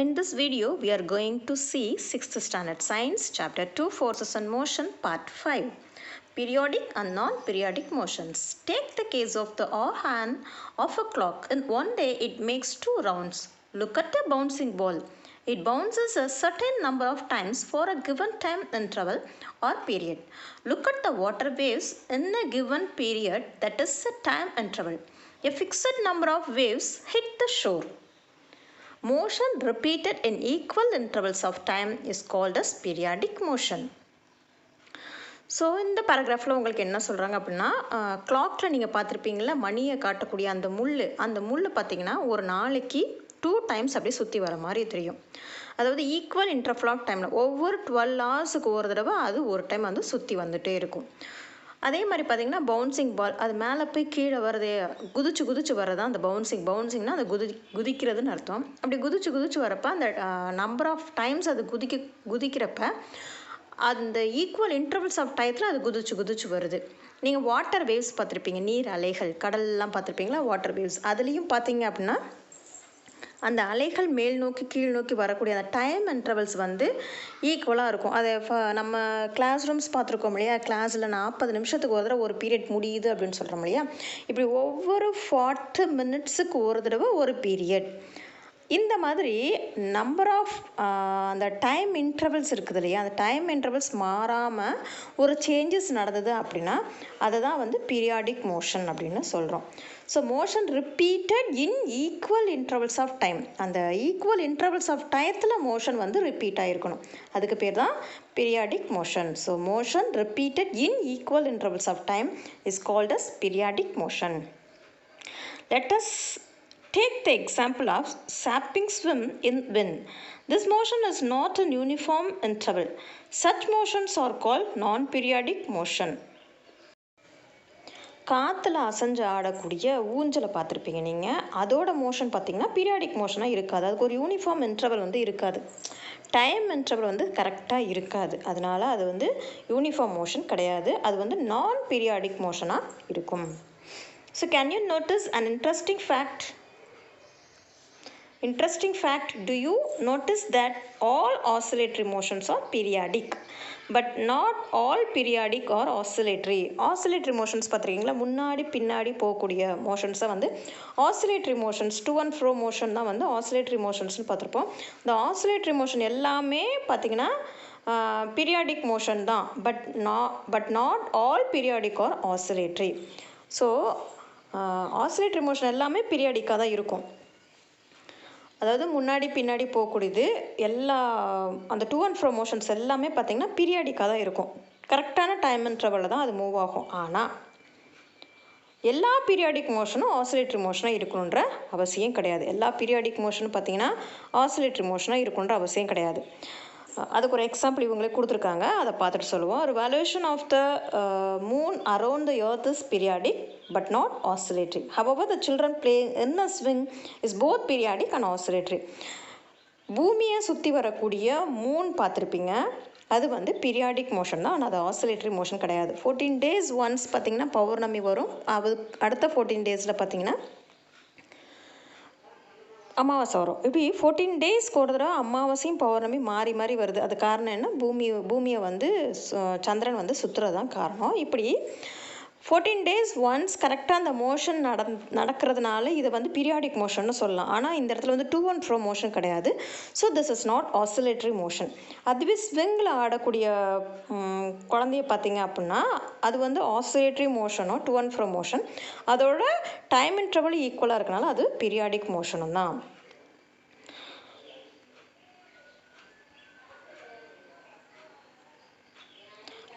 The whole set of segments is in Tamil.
In this video, we are going to see 6th Standard Science, Chapter 2, Forces and Motion, Part 5. Periodic and non-periodic motions. Take the case of the hour hand of a clock. In one day, it makes 2 rounds. Look at a bouncing ball. It bounces a certain number of times for a given time interval or period. Look at the water waves in a given period, that is a time interval. A fixed number of waves hit the shore. Motion repeated in equal intervals of time is called as periodic motion. So இந்த பேராகிராஃபில் உங்களுக்கு என்ன சொல்கிறாங்க அப்படின்னா கிளாக்கில் நீங்கள் பார்த்துருப்பீங்களா மணியை காட்டக்கூடிய அந்த முள் பார்த்தீங்கன்னா ஒரு நாளைக்கு 2 டைம்ஸ் அப்படியே சுற்றி வர மாதிரி தெரியும். அதாவது ஈக்குவல் இன்டர்வல் ஆஃப் டைமில் ஒவ்வொரு 12 ஹவர்ஸுக்கு ஒரு தடவை அது ஒரு டைம் வந்து சுற்றி வந்துகிட்டே இருக்கும். அதே மாதிரி பார்த்திங்கன்னா பவுன்சிங் பால் அது மேலே போய் கீழே வரதே குதிச்சு வர்றது அந்த பவுன்சிங்னா அது குதிக்கிறதுன்னு அர்த்தம். அப்படி குதிச்சு வரப்போ அந்த நம்பர் ஆஃப் டைம்ஸ் அது குதிக்கிறப்ப அந்த ஈக்குவல் இன்டர்வல்ஸ் ஆஃப் டயத்தில் அது குதிச்சு வருது. நீங்கள் வாட்டர் வேவ்ஸ் பார்த்துருப்பீங்க, நீர் அலைகள், கடல்லாம் பார்த்துருப்பீங்களா வாட்டர் வேவ்ஸ். அதுலேயும் பார்த்தீங்க அப்படின்னா அந்த அலைகள் மேல் நோக்கி கீழ் நோக்கி வரக்கூடிய அந்த டைம் இன்டர்வல்ஸ் வந்து ஈக்குவலாக இருக்கும். அதை நம்ம கிளாஸ் ரூம்ஸ் பார்த்துருக்கோம் இல்லையா, கிளாஸில் 40 நிமிஷத்துக்கு ஒரு தடவை ஒரு பீரியட் முடியுது அப்படின்னு சொல்கிறோம் இல்லையா, இப்படி ஒவ்வொரு 40 மினிட்ஸுக்கு ஒரு தடவை ஒரு பீரியட். இந்த மாதிரி நம்பர் ஆஃப் அந்த டைம் இன்டர்வல்ஸ் இருக்குது இல்லையா, அந்த டைம் இன்டர்வல்ஸ் மாறாமல் ஒரு சேஞ்சஸ் நடந்தது அப்படின்னா அதை தான் வந்து பீரியாடிக் மோஷன் அப்படின்னு சொல்கிறோம். So motion repeated in equal intervals of time, அந்த ஈக்குவல் இன்டர்வல்ஸ் ஆஃப் டயத்தில் மோஷன் வந்து ரிப்பீட் ஆகிருக்கணும், அதுக்கு பேர் தான் periodic motion. So motion repeated in equal intervals of time is called as periodic motion. Let us take the example of sapping swim in wind. This motion is not an uniform interval. Such motions are called non-periodic motion. காற்றுல அசைஞ்சு ஆடக்கூடிய ஊஞ்சலை பார்த்துருப்பீங்க நீங்கள், அதோட மோஷன் பார்த்திங்கன்னா பீரியாடிக் மோஷனாக இருக்காது. அதுக்கு ஒரு யூனிஃபார்ம் இன்டர்வல் வந்து இருக்காது, டைம் இன்டர்வல் வந்து கரெக்டாக இருக்காது. அதனால அது வந்து யூனிஃபார்ம் மோஷன் கிடையாது, அது வந்து நான் பீரியாடிக் மோஷனாக இருக்கும். So can you notice an interesting fact? Do you notice that all oscillatory motions are periodic, but not all periodic or oscillatory? Oscillatory motions பார்த்துருக்கீங்களா, முன்னாடி பின்னாடி போகக்கூடிய மோஷன்ஸை வந்து oscillatory motions, to and fro motion தான் வந்து ஆசிலேட்டரி மோஷன்ஸ்னு பார்த்துருப்போம். இந்த ஆசிலேட்டரி மோஷன் எல்லாமே பார்த்திங்கன்னா பீரியாடிக் மோஷன் தான், but not all periodic are oscillatory. So oscillatory motion எல்லாமே பீரியாடிக்காக தான் இருக்கும், அதாவது முன்னாடி பின்னாடி போகக்கூடியது எல்லா அந்த டூ அண்ட் ஃப்ரோ மோஷன்ஸ் எல்லாமே பார்த்திங்கன்னா பீரியாடிக்காக தான் இருக்கும், கரெக்டான டைம் இன்டர்வலில் தான் அது மூவ் ஆகும். ஆனால் எல்லா பீரியாடிக் மோஷனும் ஆசிலேட்டரி மோஷனாக இருக்கணுன்ற அவசியம் கிடையாது. எல்லா பீரியாடிக் மோஷனும் பார்த்திங்கன்னா ஆசிலேட்டரி மோஷனாக இருக்கணுன்ற அவசியம் கிடையாது. அதுக்கு ஒரு எக்ஸாம்பிள் இவங்களே கொடுத்துருக்காங்க, அதை பார்த்துட்டு சொல்லுவோம். ஒரு valuation of the moon around the earth is periodic but not oscillatory. However, the children playing in a swing is both periodic and oscillatory. பூமியை சுற்றி வரக்கூடிய மூன் பார்த்துருப்பீங்க, அது வந்து பீரியாடிக் மோஷன் தான், ஆனால் அது ஆசிலேட்டரி மோஷன் கிடையாது. 14 days ஒன்ஸ் பார்த்திங்கன்னா பௌர்ணமி வரும், அது அடுத்த 14 டேஸில் பார்த்திங்கன்னா அமாவாசை வரும். இப்படி 14 டேஸ்க்கு ஒரு தடவை அமாவாசையும் பௌர்ணமி மாறி மாறி வருது. அது காரணம் என்ன, பூமியை வந்து சந்திரன் வந்து சுற்றுறது தான் காரணம். இப்படி 14 days ஒன்ஸ் கரெக்டாக அந்த மோஷன் நடக்கிறதுனால இதை வந்து பீரியாடிக் மோஷன்னு சொல்லலாம். ஆனால் இந்த இடத்துல வந்து டூ அண்ட் ஃப்ரோ மோஷன் கிடையாது. So this is not oscillatory motion. அதுவே ஸ்விங்கில் ஆடக்கூடிய குழந்தைய பார்த்தீங்க அப்படின்னா அது வந்து ஆசிலேட்டரி மோஷனோ டூ அண்ட் ஃப்ரோ மோஷன், அதோட டைம் இன்டர்வல் ஈக்குவலாக இருக்கனால அது பீரியாடிக் மோஷனும் தான்.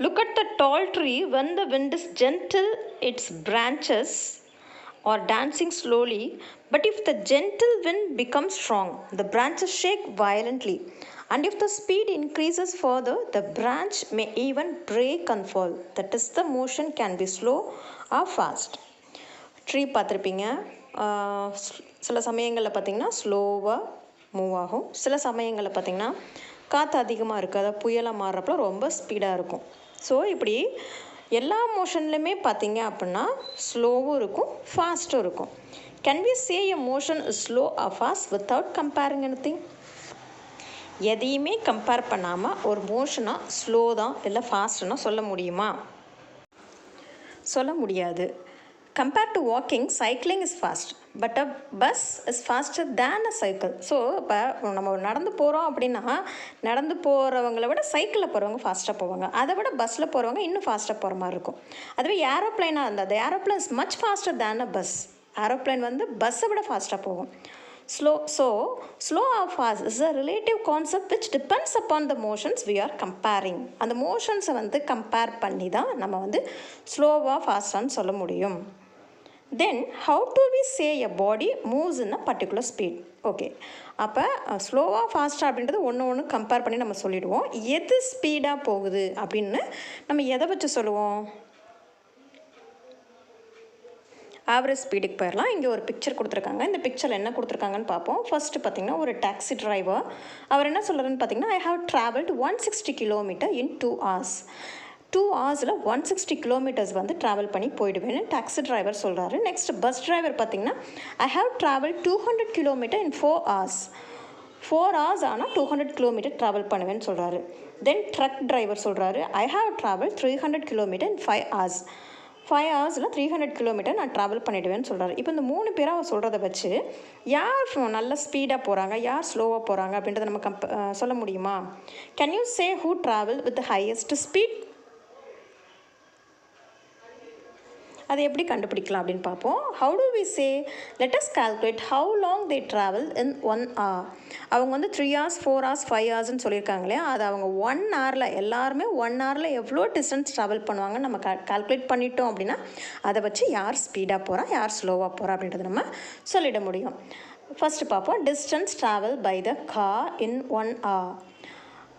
Look at the tall tree. When the wind is gentle, its branches are dancing slowly. But if the gentle wind becomes strong, the branches shake violently. And if the speed increases further, the branch may even break and fall. That is, the motion can be slow or fast. Tree பார்த்துருப்பீங்க, சில சமயங்களில் பார்த்திங்கன்னா ஸ்லோவாக மூவ் ஆகும், சில சமயங்களில் பார்த்திங்கன்னா காற்று அதிகமாக இருக்குது, அதை புயலாக மாறுறப்போ ரொம்ப ஸ்பீடாக இருக்கும். ஸோ இப்படி எல்லா மோஷன்லையுமே பார்த்திங்க அப்படின்னா ஸ்லோவும் இருக்கும் ஃபாஸ்ட்டும் இருக்கும். Can we say a motion is slow or fast without comparing anything? எதையுமே கம்பேர் பண்ணாமல் ஒரு மோஷனாக ஸ்லோ தான் இல்லை ஃபாஸ்ட்னா சொல்ல முடியுமா? சொல்ல முடியாது. Compare to walking, cycling is fast, but a bus is pastor than a cycle. So இப்போ நம்ம நடந்து போகிறோம் அப்படின்னா, நடந்து போகிறவங்கள விட சைக்கிளில் போகிறவங்க ஃபாஸ்ட்டாக போவாங்க. அதை விட பஸ்ஸில் போகிறவங்க இன்னும் ஃபாஸ்ட்டாக போகிற மாதிரி இருக்கும். அதுவே ஏரோப்ளைனாக இருந்தால், அந்த aeroplane is much pastor than a bus. Aeroplane வந்து பஸ்ஸை விட ஃபாஸ்ட்டாக போகும். Slow or fast is a relative concept which depends upon the motions we are comparing. அந்த மோஷன்ஸை வந்து கம்பேர் பண்ணி தான் நம்ம வந்து ஸ்லோவாக ஃபாஸ்டான்னு சொல்ல முடியும். தென் how do we say a body moves in a particular speed? Okay, அப்போ ஸ்லோவாக ஃபாஸ்ட்டாக அப்படின்றது ஒன்று கம்பேர் பண்ணி நம்ம சொல்லிடுவோம். எது ஸ்பீடாக போகுது அப்படின்னு நம்ம எதை வச்சு சொல்லுவோம்? ஆவரேஜ் ஸ்பீடுக்கு போயிடலாம். இங்கே ஒரு பிக்சர் கொடுத்துருக்காங்க. இந்த பிக்சரில் என்ன கொடுத்துருக்காங்கன்னு பார்ப்போம். ஃபஸ்ட்டு பார்த்திங்கன்னா ஒரு டாக்ஸி டிரைவர், அவர் என்ன சொல்கிறாருன்னு பார்த்தீங்கன்னா, I have travelled 160 kilometre in 2 hours. 2 ஹவர்ஸில் 160 கிலோமீட்டர்ஸ் வந்து ட்ராவல் பண்ணி போயிடுவேன்னு டாக்ஸி டிரைவர் சொல்கிறாரு. நெக்ஸ்ட் பஸ் டிரைவர் பார்த்திங்கன்னா, I have travel 200 kilometre in 4 hours. 4 hours ஆனால் 200 கிலோமீட்டர் ட்ராவல் பண்ணுவேன்னு சொல்கிறாரு. தென் ட்ரக் டிரைவர் சொல்கிறாரு, I have travel 300 kilometre in 5 hours. 5 ஹவர்ஸில் 300 கிலோமீட்டர் நான் ட்ராவல் பண்ணிவிடுவேன்னு சொல்கிறாரு. இப்போ இந்த 3 பேரும் அவர் சொல்கிறத வச்சு யார் நல்ல ஸ்பீடாக போகிறாங்க, யார் ஸ்லோவாக போகிறாங்க அப்படின்றத நம்ம சொல்ல முடியுமா? Can you say who travel with highest speed? அதை எப்படி கண்டுபிடிக்கலாம் அப்படின்னு பார்ப்போம். How do we say? Let us calculate how long they travel in 1 hour. அவங்க வந்து 3 hours 4 hours 5 ஹவர்ஸ்ன்னு சொல்லியிருக்காங்களே, அது அவங்க 1 hourல எல்லாருமே 1 hourல எவ்வளோ டிஸ்டன்ஸ் ட்ராவல் பண்ணுவாங்கன்னு நம்ம கால்குலேட் பண்ணிட்டோம் அப்படின்னா அதை வச்சு யார் ஸ்பீடாக போகிறா, யார் ஸ்லோவாக போகிறா அப்படின்றத நம்ம சொல்லிட முடியும். ஃபஸ்ட்டு பார்ப்போம். Distance travel by the car in 1 hour.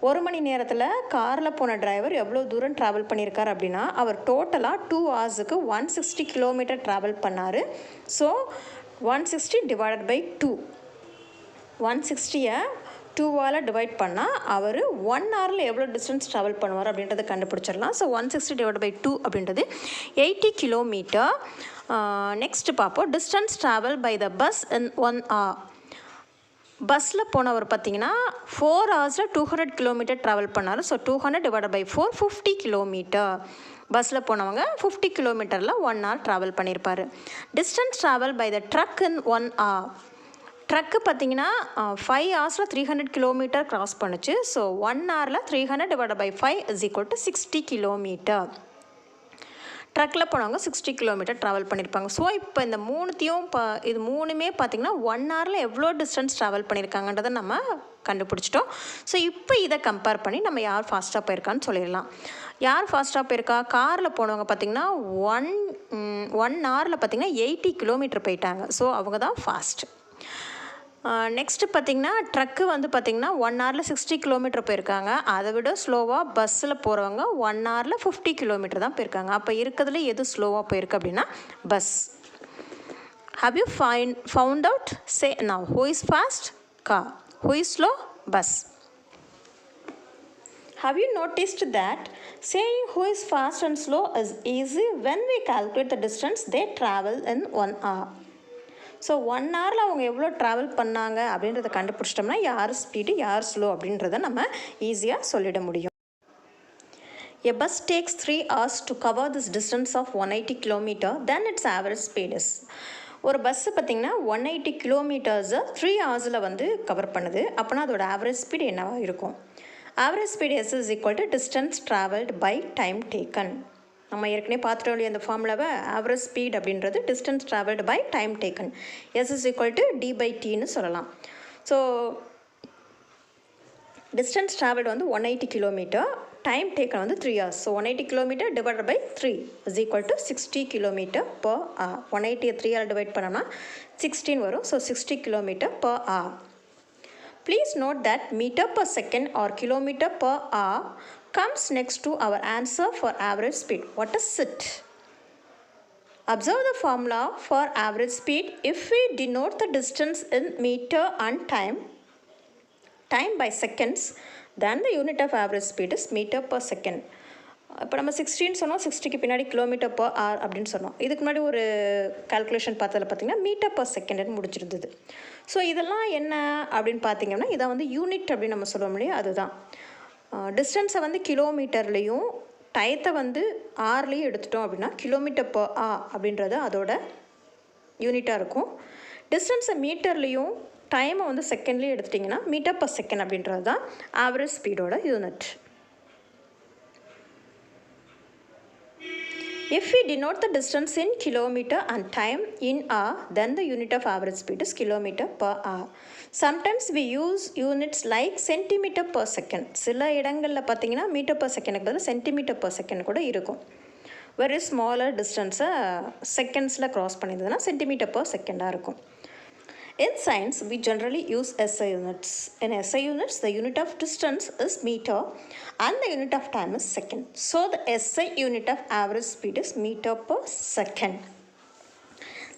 1 மணி நேரத்தில் காரில் போன டிரைவர் எவ்வளோ தூரம் ட்ராவல் பண்ணியிருக்கார் அப்படின்னா, அவர் டோட்டலாக 2 ஹவர்ஸுக்கு 160 கிலோமீட்டர் ட்ராவல் பண்ணார். ஸோ 160 டிவைடட் பை 2, 160-ஐ 2ஆல் டிவைட் பண்ணால் அவர் 1 ஹவரில் எவ்வளோ டிஸ்டன்ஸ் ட்ராவல் பண்ணுவார் அப்படின்றத கண்டுபிடிச்சிடலாம். ஸோ 160 டிவைட் பை 2 அப்படின்றது 80 கிலோமீட்டர். நெக்ஸ்ட்டு பார்ப்போம். Distance travel by the bus in 1 hour. பஸ்ஸில் போனவர் பார்த்தீங்கன்னா 4 ஹவர்ஸில் 200 கிலோமீட்டர் ட்ராவல் பண்ணார். So 200 divide by 4, 50 kilometre. பஸ்ஸில் போனவங்க 50 கிலோமீட்டரில் 1 hour ட்ராவல் பண்ணியிருப்பார். Distance travel by the truck in 1 hour. Truck பார்த்தீங்கன்னா 5 ஹவர்ஸில் 300 கிலோமீட்டர் க்ராஸ் பண்ணுச்சு. ஸோ 1 hourல 300 divide by 5 is equal to 60 kilometre. ட்ரக்கில் போனவங்க 60 கிலோமீட்டர் ட்ராவல் பண்ணியிருப்பாங்க. ஸோ இப்போ இந்த இது மூணுமே பார்த்திங்கன்னா 1 hourல எவ்வளோ டிஸ்டன்ஸ் ட்ராவல் பண்ணியிருக்காங்கன்றதை நம்ம கண்டுபிடிச்சிட்டோம். ஸோ இப்போ இதை கம்பேர் பண்ணி நம்ம யார் ஃபாஸ்ட்டாக போயிருக்கான்னு சொல்லிடலாம். யார் ஃபாஸ்ட்டாக போயிருக்கா? காரில் போனவங்க பார்த்திங்கன்னா 1 hourல பார்த்திங்கன்னா 80 கிலோமீட்டர் போயிட்டாங்க. ஸோ அவங்க தான் ஃபாஸ்ட். நெக்ஸ்ட்டு பார்த்திங்கன்னா ட்ரக்கு வந்து பார்த்திங்கன்னா 1 hourல 60 கிலோமீட்டர் போயிருக்காங்க. அதை விட ஸ்லோவாக பஸ்ஸில் போகிறவங்க 1 hourல 50 கிலோமீட்டர் தான் போயிருக்காங்க. அப்போ இருக்கிறதுல எது ஸ்லோவாக போயிருக்கு அப்படின்னா bus. How you found out? Say now, who is fast? Car. Who is slow? Bus. Have you noticed that saying who is fast and slow is easy when we calculate the distance they travel in 1 hour? So 1 hourல அவங்க எவ்வளோ ட்ராவல் பண்ணாங்க அப்படின்றத கண்டுபிடிச்சிட்டோம்னா யார் ஸ்பீடு யார் ஸ்லோ அப்படின்றத நம்ம ஈஸியாக சொல்லிட முடியும். A bus takes 3 hours to cover this distance of 180 km, then its average speed is. ஒரு பஸ்ஸு பார்த்திங்கன்னா 180 கிலோமீட்டர்ஸை 3 ஹவர்ஸில் வந்து கவர் பண்ணுது. அப்போனா அதோட ஆவரேஜ் ஸ்பீடு என்னவாக இருக்கும்? Average speed S is equal to distance travelled by time taken. நம்ம ஏற்கனவே பார்த்துட்டோம் இல்லையா அந்த ஃபார்முலாவை. ஆவரேஜ் ஸ்பீட் அப்படின்றது distance travelled by time taken. S is equal to D/Tன்னு சொல்லலாம். ஸோ டிஸ்டன்ஸ் ட்ராவல்டு வந்து 180 கிலோமீட்டர், டைம் டேக்கன் வந்து 3 hours. So 180 kilometre divide by 3 is equal to 60 kilometre per hour. 180 3ஆல் டிவைட் பண்ணோம்னா 16 வரும். So 60 kilometre per hour. Please note that meter per second or kilometer per hour comes next to our answer for average speed. What is it? Observe the formula for average speed. If we denote the distance in meter and time by seconds, then the unit of average speed is meter per second. இப்போ நம்ம 16 சொன்னோம், 60க்கு பின்னாடி கிலோமீட்டர் பர் hour அப்படின்னு சொன்னோம். இதுக்கு முன்னாடி ஒரு கால்குலேஷன் பார்த்ததில் பார்த்தீங்கன்னா மீட்டர் பர் செகண்ட்னு முடிச்சிருந்தது. ஸோ இதெல்லாம் என்ன அப்படின்னு பார்த்தீங்கன்னா, இதை வந்து யூனிட் அப்படின்னு நம்ம சொல்ல முடியும். அதுதான் டிஸ்டன்ஸை வந்து கிலோமீட்டர்லேயும் டயத்தை வந்து ஆர்லேயும் எடுத்துட்டோம் அப்படின்னா கிலோமீட்டர் பர் hour அப்படின்றது அதோட யூனிட்டாக இருக்கும். டிஸ்டன்ஸை மீட்டர்லேயும் டைமை வந்து செகண்ட்லேயும் எடுத்துட்டிங்கன்னா மீட்டர் பர் செகண்ட் அப்படின்றது தான் ஆவரேஜ் ஸ்பீடோட unit. If we denote the distance in kilometer and time in hour, then the unit of average speed is kilometer per hour. Sometimes we use units like centimeter per second. சில இடங்களில் பார்த்தீங்கன்னா மீட்டர் பர் செகண்டுக்கு பதில் சென்டிமீட்டர் பர் செகண்ட் கூட இருக்கும். வெரி ஸ்மாலர் டிஸ்டன்ஸை செகண்ட்ஸில் க்ராஸ் பண்ணியிருந்ததுன்னா சென்டிமீட்டர் பர் செகண்டாக இருக்கும். In science, we generally use SI units. In SI units, the unit of distance is meter and the unit of time is second. So, the SI unit of average speed is meter per second.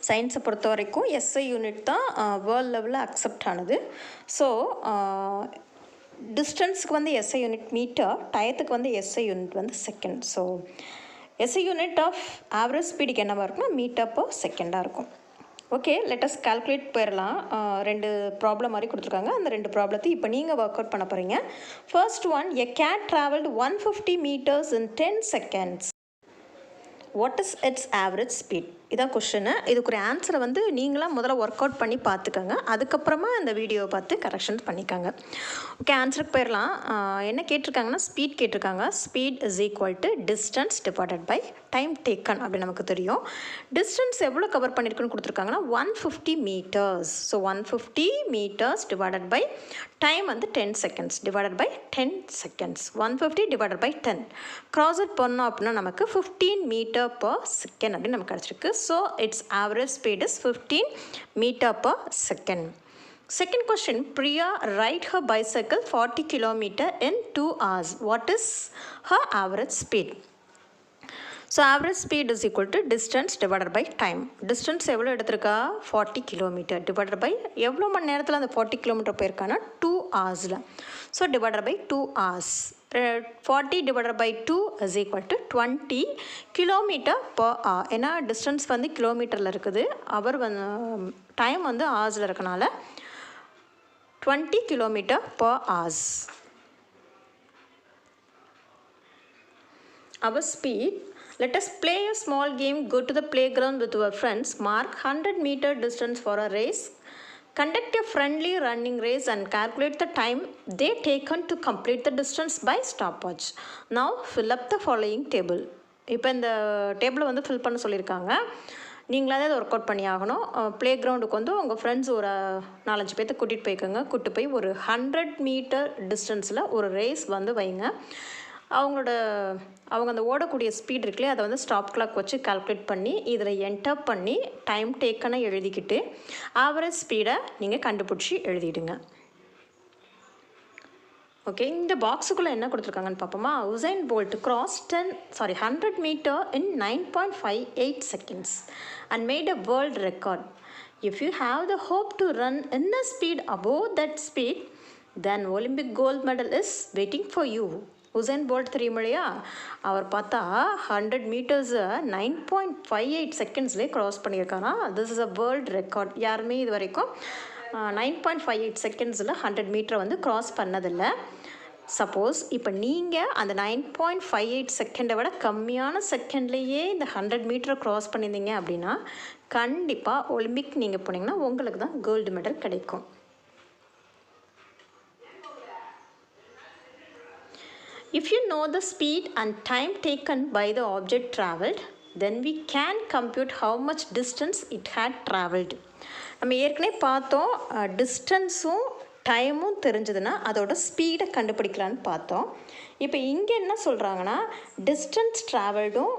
சயின்ஸை பொறுத்த வரைக்கும் எஸ்ஐ யூனிட் தான் வேர்ல்ட் லெவலில் அக்செப்ட் ஆனது. ஸோ டிஸ்டன்ஸுக்கு வந்து எஸ்ஐ யூனிட் மீட்டர், டயத்துக்கு வந்து எஸ்ஐ யூனிட் வந்து second. So SI unit of average ஸ்பீடுக்கு என்னவாக இருக்குன்னா மீட்டர் பர் செகண்டாக இருக்கும். ஓகே, லெட்டஸ் கால்குலேட் போயிடலாம். 2 ப்ராப்ளம் மாதிரி கொடுத்துருக்காங்க. அந்த 2 ப்ராப்ளத்தை இப்போ நீங்கள் ஒர்க் அவுட் பண்ண போகிறீங்க. First one, a gate travelled 150 meters in 10 seconds. What is it's average speed? இதான் கொஷினு. இதுக்கு ஒரு ஆன்சரை வந்து நீங்களாம் முதல்ல ஒர்க் அவுட் பண்ணி பார்த்துக்கோங்க. அதுக்கப்புறமா இந்த வீடியோவை பார்த்து கரெக்ஷன்ஸ் பண்ணிக்கோங்க. ஓகே, ஆன்சருக்கு போயிடலாம். என்ன கேட்டிருக்காங்கன்னா ஸ்பீட் கேட்டிருக்காங்க. Speed is equal to distance divided by time taken அப்படின்னு நமக்கு தெரியும். டிஸ்டன்ஸ் எவ்வளோ கவர் பண்ணியிருக்குன்னு கொடுத்துருக்காங்கன்னா 150 meters. So 150 meters divided by time வந்து 10 seconds divided by 10 seconds. 150 divided by 10 cross it பண்ணோம் அப்படின்னா நமக்கு 15 meter per second அப்படின்னு நமக்கு கிடச்சிருக்கு. So it's average speed is 15 meter per second. Second question, Priya ride her bicycle 40 km in 2 hours. What is her average speed? So average speed is equal to distance divided by time. Distance எவ்வளோ எடுத்திருக்கா 40 km டிவைடட் பை எவ்வளோ மணி நேரத்தில் அந்த 40 km போயிருக்கான்னா 2 hours. So divided by 2 hours. 40 divided by 2 is equal to 20 km per hour. ஏன்னா டிஸ்டன்ஸ் வந்து கிலோமீட்டரில் இருக்குது, அவர் வந்து டைம் வந்து ஹவர்ஸில் இருக்கனால 20 km per hour. Our speed. Let us play a small game. Go to the playground with your friends. Mark 100-meter distance for a race. Conduct a friendly running race and calculate the time they taken to complete the distance by stopwatch. Now fill up the following table. இப்போ இந்த டேபிளை வந்து ஃபில் பண்ண சொல்லியிருக்காங்க. நீங்களாவே அதை ஒர்க் அவுட் பண்ணி ஆகணும். ப்ளே கிரவுண்டுக்கு வந்து உங்கள் ஃப்ரெண்ட்ஸ் ஒரு 4-5 பேர்த்த கூட்டிகிட்டு போய்க்கோங்க. கூப்பிட்டு போய் ஒரு 100 meter டிஸ்டன்ஸில் ஒரு ரேஸ் வந்து வைங்க. அவங்க அந்த ஓடக்கூடிய ஸ்பீட் இருக்குல்லையே அதை வந்து ஸ்டாப் கிளாக் வச்சு கால்குலேட் பண்ணி இதில் என்டர் பண்ணி டைம் டேக்கனை எழுதிக்கிட்டு ஆவரேஜ் ஸ்பீடை நீங்கள் கண்டுபிடிச்சி எழுதிடுங்க. ஓகே, இந்த பாக்ஸுக்குள்ளே என்ன கொடுத்துருக்காங்கன்னு பார்ப்போமா. Usain fold cross 100 meter in 9.58 seconds and made a world record. If you have the hope to run in a speed above that speed, then Olympic gold medal is waiting for you. Usain Bolt தெரியும் இல்லையா, அவர் பார்த்தா 100 meters 9.58 செகண்ட்ஸ்லேயே க்ராஸ் பண்ணியிருக்காரா. This is a world record. யாருமே இது வரைக்கும் 9.58 செகண்ட்ஸில் 100 meter வந்து க்ராஸ் பண்ணதில்லை. சப்போஸ் இப்போ நீங்கள் அந்த 9.58 செகண்டை விட கம்மியான செகண்ட்லேயே இந்த 100 meter க்ராஸ் பண்ணியிருந்தீங்க அப்படின்னா கண்டிப்பாக ஒலிம்பிக் நீங்கள் போனீங்கன்னா உங்களுக்கு தான் கோல்டு மெடல் கிடைக்கும். If you know the speed and time taken by the object travelled, then we can compute how much distance it had travelled. நம்ம ஏற்கனவே பார்த்தோம், டிஸ்டன்ஸும் டைமும் தெரிஞ்சதுன்னா அதோட ஸ்பீடை கண்டுபிடிக்கலான்னு பார்த்தோம். இப்போ இங்கே என்ன சொல்கிறாங்கன்னா டிஸ்டன்ஸ் ட்ராவல்டும்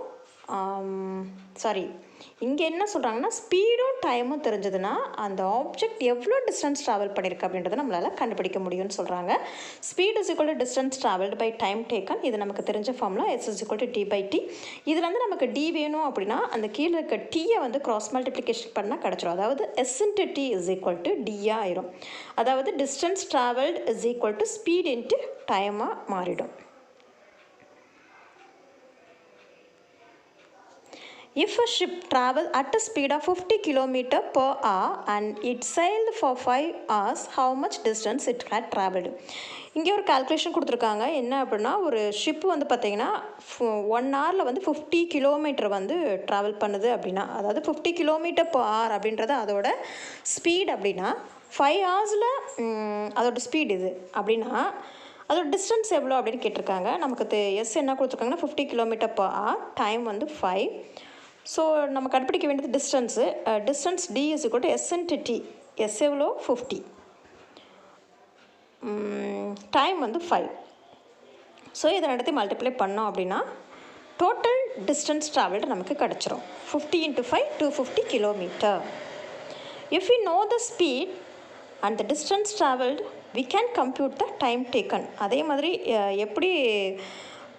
இங்கே என்ன சொல்கிறாங்கன்னா ஸ்பீடும் டைமும் தெரிஞ்சதுன்னா அந்த ஆப்ஜெக்ட் எவ்வளோ டிஸ்டன்ஸ் ட்ராவல் பண்ணியிருக்கு அப்படின்றத நம்மளால் கண்டுபிடிக்க முடியும்னு சொல்கிறாங்க. Speed is equal to distance travelled by time taken. இது நமக்கு தெரிஞ்ச formula S is equal to d/t. இதில் வந்து நமக்கு d வேணும் அப்படின்னா அந்த கீழே இருக்க டீயை வந்து கிராஸ் மல்டிப்ளிகேஷன் பண்ணால் கிடச்சிரும். அதாவது S into t is equal to d ஆயிரும். அதாவது distance travelled is equal to speed into டைமாக மாறிடும். If a ship travel at a speed of 50 km per hour and it sailed for 5 hours, how much distance it had traveled? இங்கே ஒரு கால்குலேஷன் கொடுத்துருக்காங்க. என்ன அப்படின்னா, ஒரு ஷிப்பு வந்து பார்த்திங்கன்னா 1 ஹவரில் வந்து 50 கிலோமீட்டர் வந்து ட்ராவல் பண்ணுது அப்படின்னா, அதாவது 50 கிலோமீட்டர் per hour அப்படின்றது அதோட ஸ்பீட் அப்படின்னா, 5 ஹவர்ஸில் அதோட ஸ்பீட் இது அப்படின்னா அதோட டிஸ்டன்ஸ் எவ்வளோ அப்படின்னு கேட்டிருக்காங்க. நமக்கு எஸ் என்ன கொடுத்துருக்காங்கன்னா 50 கிலோமீட்டர் per hour, டைம் வந்து 5. ஸோ நம்ம கண்டுபிடிக்க வேண்டியது distance. Distance D is equal to S into T. S எவ்வளோ 50, டைம் வந்து 5. ஸோ இதை நடத்தி மல்டிப்ளை பண்ணோம் அப்படின்னா டோட்டல் டிஸ்டன்ஸ் ட்ராவல்டு நமக்கு கிடச்சிரும். 50 × 5 250 kilometre. If you know the speed and the distance travelled we can compute the time taken. அதே மாதிரி எப்படி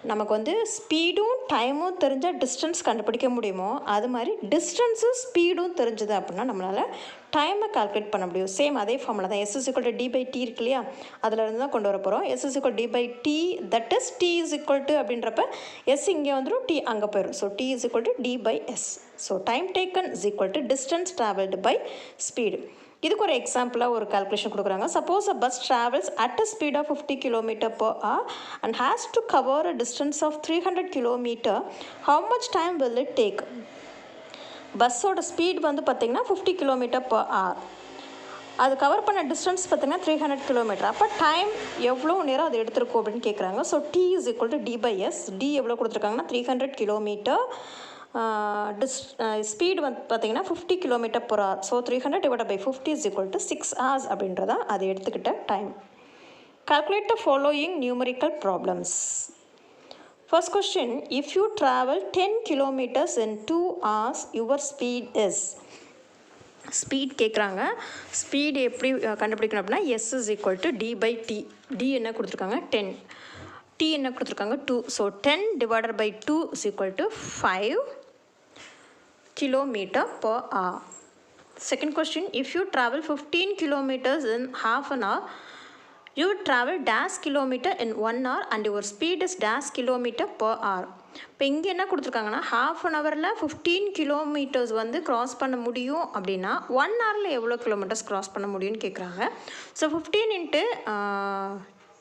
நமக்கு வந்து ஸ்பீடும் டைமும் தெரிஞ்சால் டிஸ்டன்ஸ் கண்டுபிடிக்க முடியுமோ, அது மாதிரி டிஸ்டன்ஸும் ஸ்பீடும் தெரிஞ்சது அப்படின்னா நம்மளால் டைமை கால்குலேட் பண்ண முடியும். சேம் அதே ஃபார்முலா தான். எஸ் இஸ் ஈக்குவல் டு டி/டி இருக்கு இல்லையா, அதிலிருந்து தான் கொண்டு வர போகிறோம். எஸ் இஸ் ஈக்குவல் டி/டி, that is T is equal to அப்படின்றப்ப எஸ் இங்கே வந்துடும், டி அங்கே போயிடும். So T is equal to டி/எஸ். So time taken is equal to distance travelled by speed. இதுக்கு ஒரு எக்ஸாம்பிளாக ஒரு கால்குலேஷன் கொடுக்குறாங்க. Suppose a bus travels at a speed of 50 km per hour and has to cover a distance of 300 km, how much time will it take? பஸ்ஸோட ஸ்பீட் வந்து பார்த்திங்கன்னா 50 km per hour, அது கவர் பண்ண டிஸ்டன்ஸ் பார்த்திங்கன்னா 300 km. அப்போ டைம் எவ்வளோ நேரம் அது எடுத்துருக்கோம் அப்படின்னு கேட்குறாங்க. So T is equal to டி/எஸ். டி எவ்வளோ கொடுத்துருக்காங்கன்னா 300 km. ஸ்பீடு வந்து பார்த்திங்கன்னா 50 km per hour. So 300 divided by 50 is equal to 6 hours அப்படின்றதான் அது எடுத்துக்கிட்ட time. Calculate the following numerical problems. First question, if you travel 10 kilometers in 2 hours, your speed is. Speed கேட்குறாங்க. ஸ்பீடு எப்படி கண்டுபிடிக்கணும் அப்படின்னா எஸ் இஸ் ஈக்குவல் டு டி/டி. டி என்ன கொடுத்துருக்காங்க 10, டி என்ன கொடுத்துருக்காங்க 2. So 10 divided by 2 is equal to 5 km per hour. Second question, if you travel 15 kilometers in half an hour, you would travel dash kilometer in 1 hour and your speed is dash kilometer per hour. இப்போ இங்கே என்ன கொடுத்துருக்காங்கன்னா half an hourல 15 kilometers வந்து கிராஸ் பண்ண முடியும் அப்படின்னா 1 hourல எவ்வளோ கிலோமீட்டர்ஸ் கிராஸ் பண்ண முடியும்னு கேட்குறாங்க. ஸோ 15 ×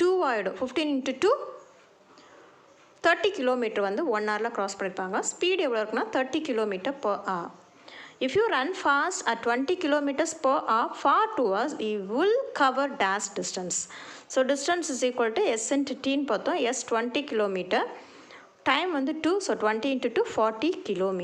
2 ஆகிடும். 15 × 2 30 கிலோமீட்டர் வந்து 1 ஹவரில் க்ராஸ் பண்ணியிருப்பாங்க. ஸ்பீடு எவ்வளோ இருக்குன்னா 30 km per hour. If you run fast at 20 km per hour for 2 hours, you will cover dash distance. So distance is equal to S into டின்னு பார்த்தோம். எஸ் 20 km, டைம் வந்து 2. So 20 × 2 40 km.